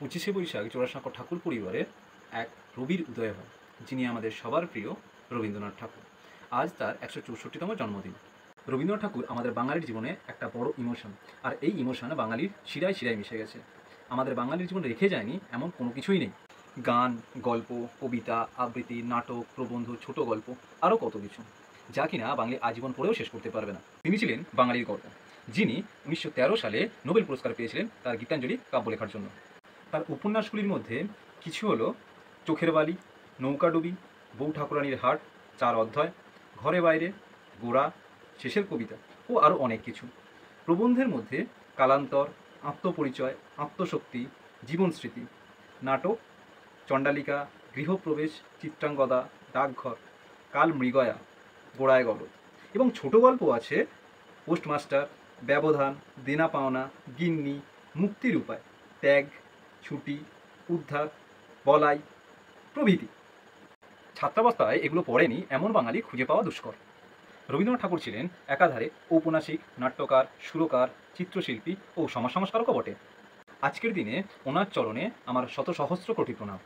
পঁচিশে বৈশাখ জোড়াসাঁকো ঠাকুর পরিবারের এক রবির উদয় হয়, যিনি আমাদের সবার প্রিয় রবীন্দ্রনাথ ঠাকুর। আজ তার 164তম জন্মদিন। রবীন্দ্রনাথ ঠাকুর আমাদের বাঙালির জীবনে একটা বড় ইমোশন, আর এই ইমোশন বাঙালির শিরায় শিরায় মিশে গেছে। আমাদের বাঙালির জীবনে রেখে যায়নি এমন কোনো কিছুই নেই। গান, গল্প, কবিতা, আবৃত্তি, নাটক, প্রবন্ধ, ছোট গল্প, আরও কত কিছু, যা কিনা বাঙালি আজীবন পড়েও শেষ করতে পারবে না। তিনি ছিলেন বাঙালির গর্ব, যিনি 1913 সালে নোবেল পুরস্কার পেয়েছিলেন তার গীতাঞ্জলি কাব্য লেখার জন্য। তার উপন্যাসগুলির মধ্যে কিছু হলো চোখের বালি, নৌকাডুবি, বউ ঠাকুরানীর হাট, 4 অধ্যায়, ঘরে বাইরে, গোড়া, শেষের কবিতা ও আরও অনেক কিছু। প্রবন্ধের মধ্যে কালান্তর, আত্মপরিচয়, আত্মশক্তি, জীবনস্মৃতি, নাটক, চণ্ডালিকা, গৃহপ্রবেশ, চিত্রাঙ্গদা, ডাকঘর, কাল মৃগয়া, গোড়ায় গলদ, এবং ছোট গল্প আছে পোস্টমাস্টার, ব্যবধান, দেনা পাওনা, গিন্নি, মুক্তির উপায়, ত্যাগ, ছুটি, উদ্ধার, বলাই প্রভৃতি। ছাত্রাবস্থায় এগুলো পড়েনি এমন বাঙালি খুঁজে পাওয়া দুষ্কর। রবীন্দ্রনাথ ঠাকুর ছিলেন একাধারে ঔপন্যাসিক, নাট্যকার, সুরকার, চিত্রশিল্পী ও সমাজ সংস্কারকও বটে। আজকের দিনে ওনার চরণে আমার শত সহস্র কোটি প্রণাম।